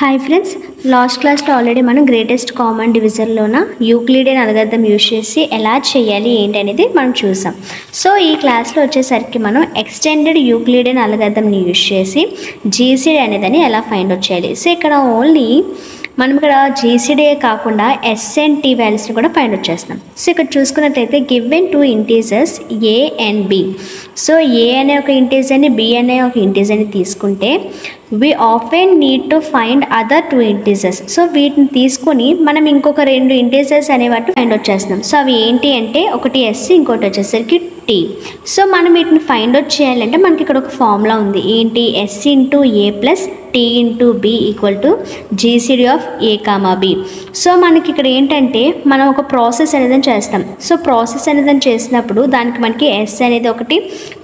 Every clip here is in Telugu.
హాయ్ ఫ్రెండ్స్, లాస్ట్ క్లాస్లో ఆల్రెడీ మనం గ్రేటెస్ట్ కామన్ డివిజన్లోన యూక్లిడియన్ అల్గారిథం యూజ్ చేసి ఎలా చేయాలి ఏంటి అనేది మనం చూసాం. సో ఈ క్లాస్లో వచ్చేసరికి మనం ఎక్స్టెండెడ్ యూక్లిడియన్ అల్గారిథంని యూజ్ చేసి జీసీడీ అనేదని ఎలా ఫైండ్ అవుట్ చేయాలి. సో ఇక్కడ ఓన్లీ మనం ఇక్కడ జీసీడీ కాకుండా ఎస్ అండ్ టీ వాల్యూస్ని కూడా ఫైండ్ అవుట్ చేస్తున్నాం. సో ఇక్కడ చూసుకున్నట్లయితే given two integers A and B. So A అనే ఒక ఇంటీజర్ని బి అనే ఒక ఇంటీజర్ని తీసుకుంటే we often need to find other two integers. So వీటిని తీసుకొని మనం ఇంకొక రెండు ఇంటీజర్స్ అనేవాటిని ఫైండ్ అవుట్ చేస్తున్నాం. సో అవి ఏంటి అంటే ఒకటి ఎస్, ఇంకోటి వచ్చేసరికి టీ. సో మనం వీటిని ఫైండ్ అవుట్ చేయాలంటే మనకి ఇక్కడ ఒక ఫార్ములా ఉంది. ఏంటి? S into A plus T into B equal to GCD of A comma B. So మనకి ఇక్కడ ఏంటంటే మనం ఒక ప్రాసెస్ అనేది చేస్తాం. సో ప్రాసెస్ అనేది చేసినప్పుడు దానికి మనకి ఎస్ అనేది ఒకటి,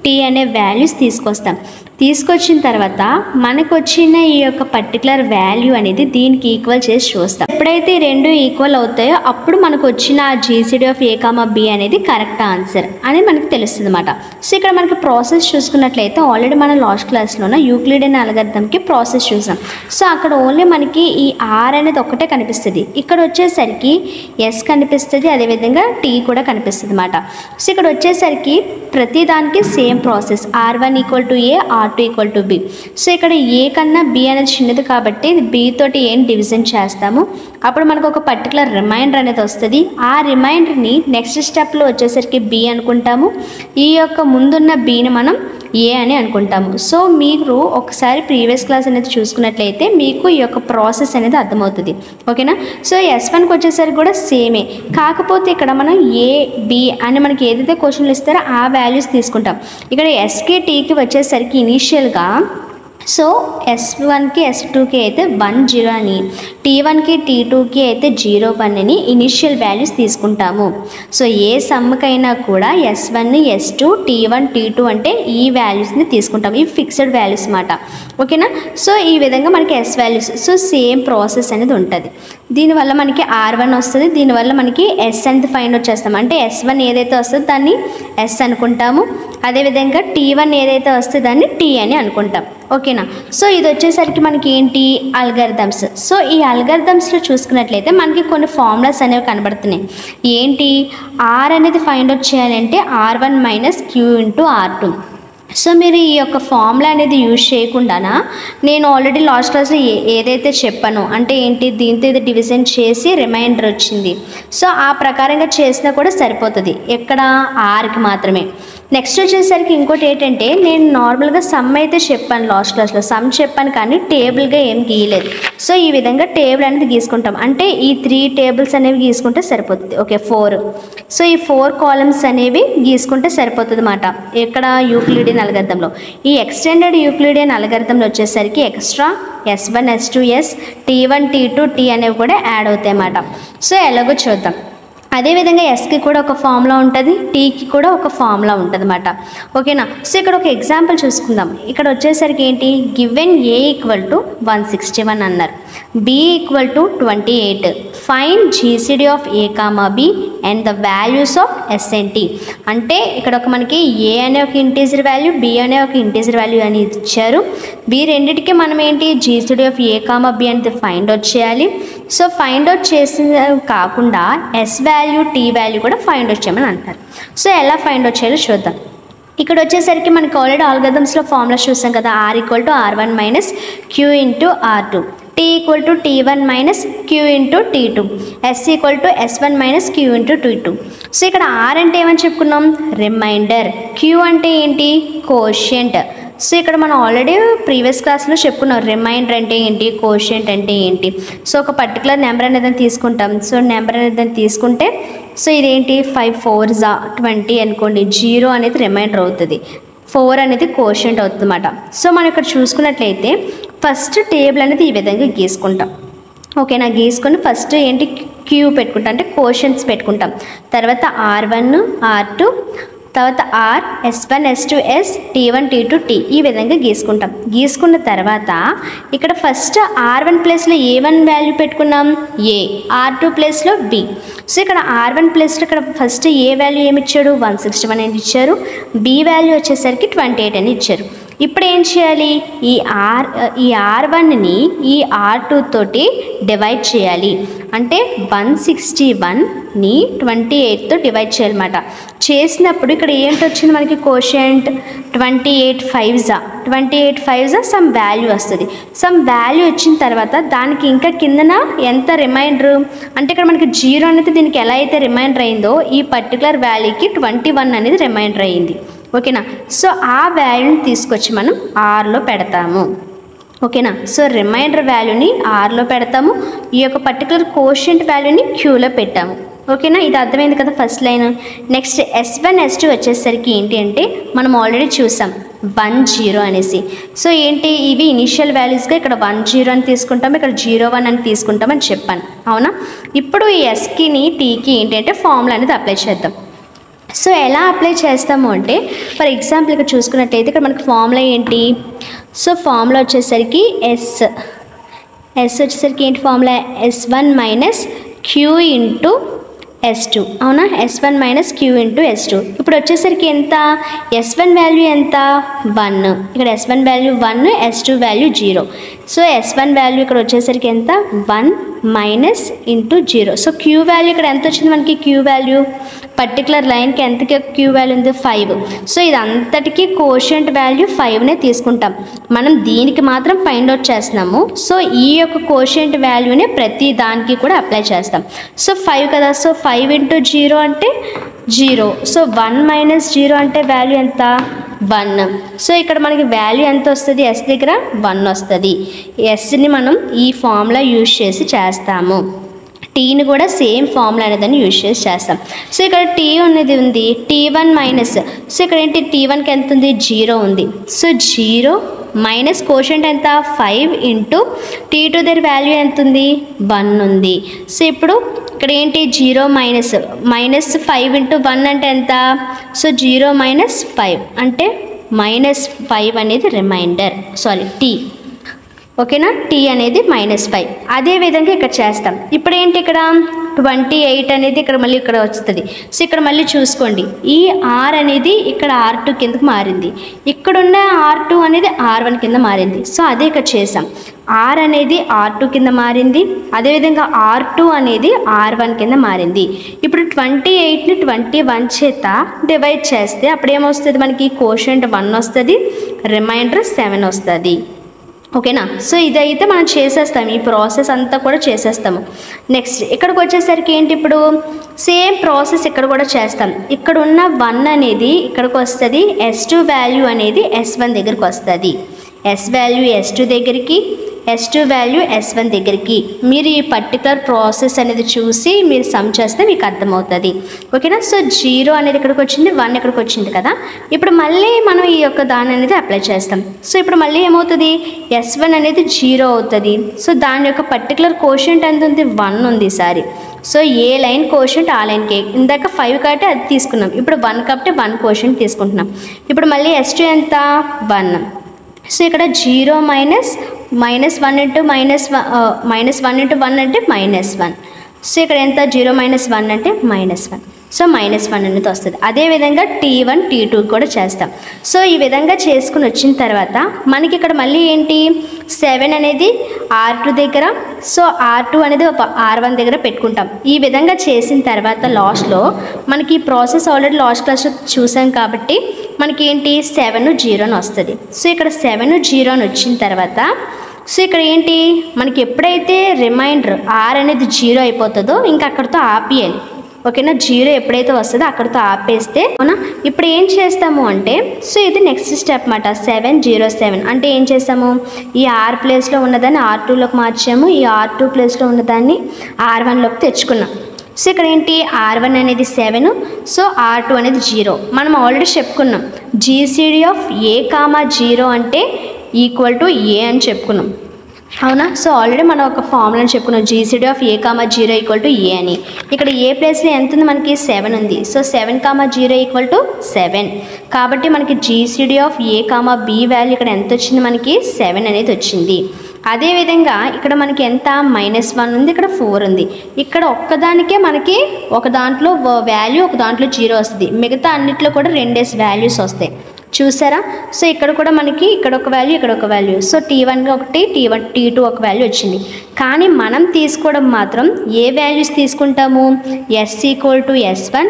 టీ అనే వాల్యూస్ తీసుకొస్తాం. తీసుకొచ్చిన తర్వాత మనకు వచ్చిన ఈ యొక్క పర్టికులర్ వాల్యూ అనేది దీనికి ఈక్వల్ చేసి చూస్తాం. ఎప్పుడైతే రెండు ఈక్వల్ అవుతాయో అప్పుడు మనకు వచ్చిన ఆ GCD of A comma B అనేది కరెక్ట్ ఆన్సర్ అనేది మనకు తెలుస్తుంది అన్నమాట. సో ఇక్కడ మనకి ప్రాసెస్ చూసుకున్నట్లయితే ఆల్రెడీ మనం లాస్ట్ క్లాస్లోన యూక్లిడియన్ అల్గారిథంకి ప్రాసెస్ చూసాం. సో అక్కడ ఓన్లీ మనకి ఈ ఆర్ అనేది ఒకటే కనిపిస్తుంది. ఇక్కడ వచ్చేసరికి ఎస్ కనిపిస్తుంది, అదేవిధంగా టీ కూడా కనిపిస్తుంది అన్నమాట. సో ఇక్కడ వచ్చేసరికి ప్రతి దానికి same process, R1 equal to A, R2 equal to be. So ఇక్కడ ఏ కన్నా బి అనేది చిన్నది కాబట్టి బి తోటి ఏం డివిజన్ చేస్తాము, అప్పుడు మనకు ఒక పర్టికులర్ రిమైండర్ అనేది వస్తుంది. ఆ రిమైండర్ని నెక్స్ట్ స్టెప్లో వచ్చేసరికి బి అనుకుంటాము, ఈ యొక్క ముందున్న బిని మనం ఏ అని అనుకుంటాము. సో మీరు ఒకసారి ప్రీవియస్ క్లాస్ అనేది చూసుకున్నట్లయితే మీకు ఈ యొక్క ప్రాసెస్ అనేది అర్థమవుతుంది. ఓకేనా? సో S1కి వచ్చేసరికి కూడా సేమే, కాకపోతే ఇక్కడ మనం ఏ బి అని మనకి ఏదైతే క్వశ్చన్లు ఇస్తారో ఆ వాల్యూస్ తీసుకుంటాం. ఇక్కడ ఎస్కి టీకి వచ్చేసరికి ఇనీషియల్గా సో S1కి S2కి అయితే 1 0 అని, T1కి T2కి అయితే 0 1 అని ఇనిషియల్ వాల్యూస్ తీసుకుంటాము. సో ఏ సమ్కైనా కూడా S1 S2 T1 T2 అంటే ఈ వాల్యూస్ని తీసుకుంటాము. ఇవి ఫిక్స్డ్ వాల్యూస్ అన్నమాట. ఓకేనా? సో ఈ విధంగా మనకి yes values, so same process అనేది ఉంటుంది. దీనివల్ల మనకి R1 వస్తుంది, దీనివల్ల మనకి ఎస్ అనేది ఫైండ్ అవుట్ చేస్తాం. అంటే S1 ఏదైతే వస్తుందో దాన్ని ఎస్ అనుకుంటాము, అదేవిధంగా T1 ఏదైతే వస్తుందో దాన్ని టీ అని అనుకుంటాం. ఓకేనా? సో ఇది వచ్చేసరికి మనకి ఏంటి? అల్గారిథమ్స్. సో ఈ అల్గారిథమ్స్లో చూసుకున్నట్లయితే మనకి కొన్ని ఫార్ములాస్ అనేవి కనబడుతున్నాయి. ఏంటి? ఆర్ అనేది ఫైండ్ అవుట్ చేయాలంటే R1 minus Q into R2. So మీరు ఈ యొక్క ఫార్ములా అనేది యూజ్ చేయకుండానా నేను ఆల్రెడీ లాస్ట్ క్లాస్లో ఏదైతే చెప్పానో అంటే ఏంటి, దీంతో ఇది డివిజన్ చేసి రిమైండర్ వచ్చింది. సో ఆ ప్రకారంగా చేసినా కూడా సరిపోతుంది. ఎక్కడ? ఆర్కి మాత్రమే. నెక్స్ట్ వచ్చేసరికి ఇంకోటి ఏంటంటే నేను నార్మల్గా సమ్ అయితే చెప్పాను, లాస్ట్ క్లాస్లో సమ్ చెప్పాను కానీ టేబుల్గా ఏం గీయలేదు. సో ఈ విధంగా టేబుల్ అనేది గీసుకుంటాం. అంటే ఈ 3 టేబుల్స్ అనేవి గీసుకుంటే సరిపోతుంది. ఓకే, 4. సో ఈ 4 కాలమ్స్ అనేవి గీసుకుంటే సరిపోతుంది అన్నమాట. ఎక్కడ? యూక్లిడియన్ అల్గారిథంలో. ఈ ఎక్స్టెండెడ్ యూక్లిడియన్ అల్గారిథంలో వచ్చేసరికి extra S1 S2 S T1 T2 T అనేవి కూడా యాడ్ అవుతాయి అన్నమాట. సో ఎలాగో చూద్దాం. అదేవిధంగా ఎస్కి కూడా ఒక ఫార్ములా ఉంటుంది, టీకి కూడా ఒక ఫార్ములా ఉంటుంది అన్నమాట. ఓకేనా? సో ఇక్కడ ఒక ఎగ్జాంపుల్ చూసుకుందాం. ఇక్కడ వచ్చేసరికి ఏంటి? గివెన్ ఏ ఈక్వల్ టు 161 అన్నారు, B equal to 28, find GCD of A comma B and the values of S and T. అంటే ఇక్కడ ఒక మనకి ఏ అనే ఒక ఇంటీజర్ వాల్యూ, బి అనే ఒక ఇంటీజర్ వాల్యూ అని ఇచ్చారు. బి రెండింటికి మనం ఏంటి? GCD of A comma B అనేది ఫైండ్ అవుట్ చేయాలి. సో ఫైండ్ అవుట్ చేసిన కాకుండా ఎస్ వాల్యూ టీ వాల్యూ కూడా ఫైండ్ అవుట్ చేయమని అంటారు. సో ఎలా ఫైండ్ అవుట్ చేయాలో చూద్దాం. ఇక్కడ వచ్చేసరికి మనకి ఆల్రెడీ ఆల్గారిథమ్స్లో ఫార్ములాస్ చూసాం కదా. R equal to R1 minus Q into R2, T equal to T1 minus Q into T2, S equal to S1 minus Q into T2. So ఇక్కడ ఆర్ అంటే ఏమని చెప్పుకున్నాం? రిమైండర్. క్యూ అంటే ఏంటి? కోషియంట్. సో ఇక్కడ మనం ఆల్రెడీ ప్రీవియస్ క్లాస్లో చెప్పుకున్నాం రిమైండర్ అంటే ఏంటి, కోషియంట్ అంటే ఏంటి. సో ఒక పర్టికులర్ నెంబర్ అనేది తీసుకుంటాం. సో నెంబర్ అనేది తీసుకుంటే సో ఇదేంటి 5 4 20 అనుకోండి, 0 అనేది రిమైండర్ అవుతుంది, 4 అనేది కోషియంట్ అవుతుంది అన్నమాట. సో మనం ఇక్కడ చూసుకున్నట్లయితే ఫస్ట్ టేబుల్ అనేది ఈ విధంగా గీసుకుంటాం. ఓకేనా? గీసుకొని ఫస్ట్ ఏంటి? క్యూ పెట్టుకుంటాం, అంటే కోషియంట్స్ పెట్టుకుంటాం. తర్వాత R1 R2, తర్వాత R S1 S2 S T1 T2 T ఈ విధంగా గీసుకుంటాం. గీసుకున్న తర్వాత ఇక్కడ ఫస్ట్ R1 ప్లేస్లో A1 వాల్యూ పెట్టుకున్నాం, ఏ. R2 ప్లేస్లో B. సో ఇక్కడ R1 ప్లేస్లో ఇక్కడ ఫస్ట్ ఏ వాల్యూ ఏమి ఇచ్చాడు? 161 అని ఇచ్చారు. B వాల్యూ వచ్చేసరికి 28 అని ఇచ్చారు. ఇప్పుడు ఏం చేయాలి, ఈ R1ని ఈ R2 తోటి డివైడ్ చేయాలి. అంటే 161ని 28తో డివైడ్ చేయాలన్నమాట. చేసినప్పుడు ఇక్కడ ఏంటి వచ్చింది మనకి కోషెంట్ 28 5 సమ్ వాల్యూ వస్తుంది. సమ్ వాల్యూ వచ్చిన తర్వాత దానికి ఇంకా కిందన ఎంత రిమైండర్ అంటే ఇక్కడ మనకి 0 అనేది దీనికి ఎలా అయితే రిమైండర్ అయిందో ఈ పర్టికులర్ వాల్యూకి 21 అనేది రిమైండర్ అయ్యింది. ఓకేనా. సో ఆ వాల్యూని తీసుకొచ్చి మనం ఆర్లో పెడతాము. ఓకేనా. సో రిమైండర్ వాల్యూని ఆర్లో పెడతాము, ఈ యొక్క పర్టికులర్ కోషెంట్ వాల్యూని క్యూలో పెట్టాము. ఓకేనా. ఇది అర్థమైంది కదా first line. Next S1 S2 వచ్చేసరికి ఏంటి అంటే మనం ఆల్రెడీ చూసాం 1 0 అనేసి. సో ఏంటి ఇవి ఇనిషియల్ వాల్యూస్గా ఇక్కడ 1 0 అని తీసుకుంటాం, ఇక్కడ 0 1 అని తీసుకుంటామని చెప్పాను అవునా. ఇప్పుడు ఈ ఎస్కిని టీకి ఏంటి అంటే ఫార్ములా అనేది అప్లై చేద్దాం. సో ఎలా అప్లై చేస్తాము అంటే ఫర్ ఎగ్జాంపుల్ ఇక్కడ చూసుకున్నట్టయితే ఇక్కడ మనకి ఫార్ములా ఏంటి, సో ఫార్ములా వచ్చేసరికి ఎస్ వచ్చేసరికి ఏంటి formula S1 minus Q into S2 అవునా, S1 minus Q into S2. ఇప్పుడు వచ్చేసరికి ఎంత, S1 వాల్యూ ఎంత 1, ఇక్కడ S1 value 1, S2 value 0. So S1 value ఇక్కడ వచ్చేసరికి ఎంత 1 minus into 0. So Q value ఇక్కడ ఎంత వచ్చింది మనకి, క్యూ వాల్యూ పర్టికులర్ లైన్కి ఎంతకి క్యూ వాల్యూ ఉంది 5. సో ఇది అంతటికీ కోషెంట్ వాల్యూ 5నే తీసుకుంటాం, మనం దీనికి మాత్రం ఫైండ్ అవుట్ చేస్తున్నాము. సో ఈ యొక్క కోషెంట్ వాల్యూనే ప్రతి దానికి కూడా అప్లై చేస్తాం. సో 5 కదా, సో 5 ఇంటూ 0 అంటే 0. సో 1 మైనస్ 0 అంటే వాల్యూ ఎంత 1. సో ఇక్కడ మనకి వాల్యూ ఎంత వస్తుంది, ఎస్ దగ్గర 1 వస్తుంది. ఎస్ని మనం ఈ ఫార్ములా యూజ్ చేసి చేస్తాము, టీని కూడా సేమ్ ఫార్ములా అనేదాన్ని యూజ్ చేసి చేస్తాం. సో ఇక్కడ టీ అనేది ఉంది, T1 మైనస్, సో ఇక్కడ ఏంటి T1కి ఎంత ఉంది 0 ఉంది. సో 0 మైనస్ కోషెంట్ ఎంత 5 ఇంటూ T2 దగ్గర వాల్యూ ఎంత ఉంది 1 ఉంది. సో ఇప్పుడు ఇక్కడ ఏంటి 0 మైనస్ 5 ఇంటూ 1 అంటే ఎంత, సో 0 మైనస్ 5 అంటే -5 అనేది రిమైండర్, సారీ టీ. ఓకేనా, టీ అనేది -5. అదేవిధంగా ఇక్కడ చేస్తాం. ఇప్పుడు ఏంటి ఇక్కడ 28 అనేది ఇక్కడ మళ్ళీ ఇక్కడ వస్తుంది. సో ఇక్కడ మళ్ళీ చూసుకోండి, ఈ ఆర్ అనేది ఇక్కడ R2 కిందకు మారింది, ఇక్కడున్న R2 అనేది R1 కింద మారింది. సో అదే ఇక్కడ చేసాం, R అనేది R2 కింద మారింది, అదేవిధంగా R2 అనేది R1 కింద మారింది. ఇప్పుడు 28ని 21 చేత డివైడ్ చేస్తే అప్పుడు ఏమొస్తుంది మనకి, కోషెంట్ 1 వస్తుంది, రిమైండర్ 7 వస్తుంది. ఓకేనా. సో ఇదైతే మనం చేసేస్తాం, ఈ ప్రాసెస్ అంతా కూడా చేసేస్తాము. నెక్స్ట్ ఇక్కడికి వచ్చేసరికి ఏంటి, ఇప్పుడు సేమ్ ప్రాసెస్ ఇక్కడ కూడా చేస్తాం. ఇక్కడ ఉన్న 1 అనేది ఇక్కడికి వస్తుంది, S2 వాల్యూ అనేది S1 దగ్గరికి వస్తుంది, S వాల్యూ S2 దగ్గరికి, S2 వాల్యూ S1 దగ్గరికి. మీరు ఈ పర్టికులర్ ప్రాసెస్ అనేది చూసి మీరు సమ్ చేస్తే మీకు అర్థమవుతుంది. ఓకేనా. సో 0 అనేది ఇక్కడికి వచ్చింది, 1 ఇక్కడికి వచ్చింది కదా. ఇప్పుడు మళ్ళీ మనం ఈ యొక్క దాని అనేది అప్లై చేస్తాం. సో ఇప్పుడు మళ్ళీ ఏమవుతుంది, S1 అనేది 0 అవుతుంది. సో దాని యొక్క పర్టికులర్ కోషెంట్ ఎంత ఉంది 1 ఉంది ఈసారి. సో ఏ లైన్ కోషెంట్ ఆ లైన్కి, ఇందాక 5 కాబట్టి అది తీసుకున్నాం, ఇప్పుడు 1 కాబట్టి 1 కోషెంట్ తీసుకుంటున్నాం. ఇప్పుడు మళ్ళీ S2 ఎంత 1. సో ఇక్కడ 0 మైనస్ -1 ఇంటూ -1 ఇంటూ 1 అంటే -1. సో ఇక్కడ ఎంత 0 మైనస్ 1 అంటే -1. సో -1 అనేది వస్తుంది. అదేవిధంగా T1 T2 కూడా చేస్తాం. సో ఈ విధంగా చేసుకుని వచ్చిన తర్వాత మనకి ఇక్కడ మళ్ళీ ఏంటి 7 అనేది R2 దగ్గర, సో R2 అనేది R1 దగ్గర పెట్టుకుంటాం. ఈ విధంగా చేసిన తర్వాత లాస్ట్లో మనకి ఈ ప్రాసెస్ ఆల్రెడీ లాస్ట్ క్లాస్లో చూసాం కాబట్టి మనకి ఏంటి 7 0 అని వస్తుంది. సో ఇక్కడ 7 0 అని వచ్చిన తర్వాత సో ఇక్కడ ఏంటి మనకి ఎప్పుడైతే రిమైండర్ R అనేది 0 అయిపోతుందో ఇంకా అక్కడితో ఆపేయాలి. ఓకేనా, 0 ఎప్పుడైతే వస్తుందో అక్కడితో ఆపేస్తే అవునా. ఇప్పుడు ఏం చేస్తాము అంటే, సో ఇది నెక్స్ట్ స్టెప్ అన్నమాట, 7 0 7 అంటే ఏం చేస్తాము, ఈ R ప్లేస్లో ఉన్నదాన్ని R2లోకి మార్చాము, ఈ R2 ప్లేస్లో ఉన్నదాన్ని R1లోకి తెచ్చుకున్నాం. సో ఇక్కడ ఏంటి R1 అనేది 7, సో R2 అనేది 0. మనం ఆల్రెడీ చెప్పుకున్నాం GCD ఆఫ్ A, 0 అంటే ఈక్వల్ టు A అని చెప్పుకున్నాం అవునా. సో ఆల్రెడీ మనం ఒక ఫార్ములాని చెప్పుకున్నాం, GCD of A, 0 equal to A అని. ఇక్కడ ఏ ప్లేస్లో ఎంత ఉంది మనకి 7 ఉంది. సో 7, 0 ఈక్వల్ టు 7 కాబట్టి మనకి GCD of A, B value ఇక్కడ ఎంత వచ్చింది మనకి 7 అనేది వచ్చింది. అదేవిధంగా ఇక్కడ మనకి ఎంత -1 ఉంది, ఇక్కడ 4 ఉంది. ఇక్కడ ఒక్కదానికే మనకి ఒక దాంట్లో వాల్యూ ఒక దాంట్లో 0 వస్తుంది, మిగతా అన్నిట్లో కూడా 2 వాల్యూస్ వస్తాయి. చూసారా? సో ఇక్కడ కూడా మనకి ఇక్కడ ఒక వాల్యూ, ఇక్కడ ఒక వాల్యూ. సో T1 ఒకటి, T2 ఒక వాల్యూ వచ్చింది. కానీ మనం తీసుకోవడం మాత్రం ఏ వాల్యూస్ తీసుకుంటాము? S = S1,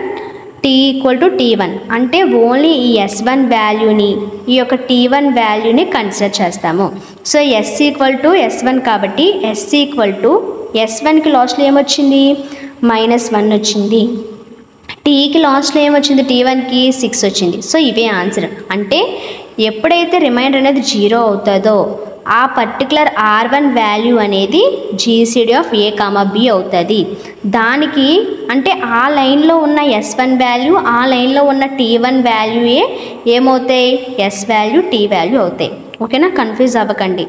T = T1. అంటే ఓన్లీ ఈ S1 వాల్యూని, ఈ యొక్క T1 వాల్యూని కన్సిడర్ చేస్తాము. సో S = S1 కాబట్టి S = S1కి లాస్ట్లో ఏమొచ్చింది? -1 వచ్చింది. టీకి లాస్ట్లో ఏమొచ్చింది? T1కి 6 వచ్చింది. సో ఇవే ఆన్సర్. అంటే ఎప్పుడైతే రిమైండర్ అనేది 0 అవుతుందో ఆ పర్టికులర్ R1 వాల్యూ అనేది GCD ఆఫ్ A, B అవుతుంది. దానికి అంటే ఆ లైన్లో ఉన్న S1 వాల్యూ, ఆ లైన్లో ఉన్న T1 వాల్యూయే ఏమవుతాయి? S వాల్యూ, T వాల్యూ అవుతాయి. ఓకేనా? కన్ఫ్యూజ్ అవ్వకండి.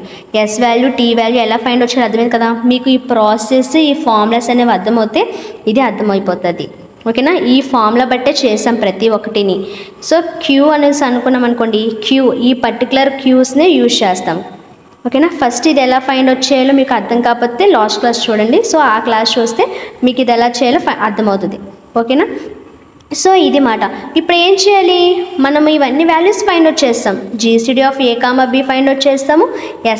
S వాల్యూ, T వాల్యూ ఎలా ఫైండ్ వచ్చారో అర్థమైంది కదా. మీకు ఈ ప్రాసెస్, ఈ ఫార్ములాస్ అనేవి అర్థమవుతే ఇది అర్థమైపోతుంది. ఓకేనా? ఈ ఫార్ములా బట్టే చేసాం ప్రతి ఒక్కటిని. సో Q అనేసి అనుకున్నాం అనుకోండి, ఈ పర్టికులర్ క్యూస్నే యూజ్ చేస్తాం. ఓకేనా? ఫస్ట్ ఇది ఎలా ఫైండ్ అవుట్ చేయాలో మీకు అర్థం కాకపోతే లాస్ట్ క్లాస్ చూడండి. సో ఆ క్లాస్ చూస్తే మీకు ఇది ఎలా చేయాలో అర్థమవుతుంది. ఓకేనా? సో ఇది మాట. ఇప్పుడు ఏం చేయాలి? మనం ఇవన్నీ వాల్యూస్ ఫైండ్ అవుట్ చేస్తాం. GCD of A, B find out చేస్తాము,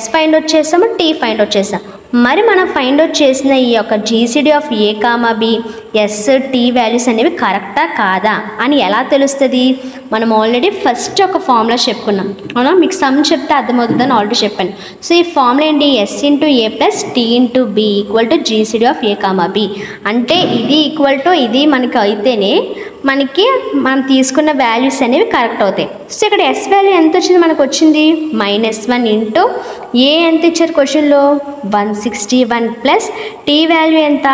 S ఫైండ్ అవుట్ చేస్తాము, T ఫైండ్ అవుట్ చేస్తాం. మరి మనం ఫైండ్ అవుట్ చేసిన ఈ యొక్క GCD of A, B, S, T values అనేవి కరెక్టా కాదా అని ఎలా తెలుస్తుంది? మనం ఆల్రెడీ ఫస్ట్ ఒక ఫార్ములా చెప్పుకున్నాం. అవునా? మీకు సమ్ చెప్తే అర్థమవుతుందని ఆల్రెడీ చెప్పాను. సో ఈ ఫార్ములా ఏంటి? S × A + T × B = GCD of A, B. అంటే ఇది ఈక్వల్ టు ఇది మనకి అయితేనే మనకి మనం తీసుకున్న వాల్యూస్ అనేవి కరెక్ట్ అవుతాయి. సో ఇక్కడ S వాల్యూ ఎంత వచ్చింది? మనకు వచ్చింది -1 ఇంటూ A ఎంత ఇచ్చారు క్వశ్చన్లో? 161 ప్లస్ T వాల్యూ ఎంత?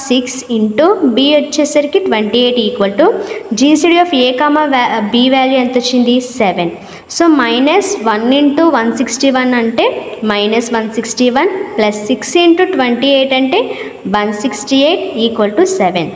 6 ఇంటూ B వచ్చేసరికి 28 = GCD of A, B value ఎంత వచ్చింది? 7. సో -1 ఇంటూ 161 అంటే -161 ప్లస్ 6 ఇంటూ 28 అంటే 168 = 7.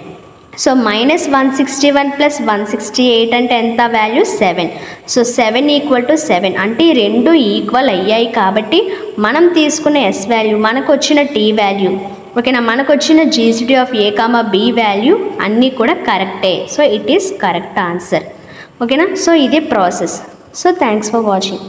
సో -161 ప్లస్ 168 అంటే ఎంత వాల్యూ? 7. సో 7 = 7 అంటే ఈ రెండు ఈక్వల్ అయ్యాయి. కాబట్టి మనం తీసుకున్న S వాల్యూ, మనకు వచ్చిన T వాల్యూ, ఓకేనా, మనకు వచ్చిన GCD of A, B value అన్నీ కూడా కరెక్టే. So it is correct answer. ఓకేనా? సో ఇది process. So thanks for watching.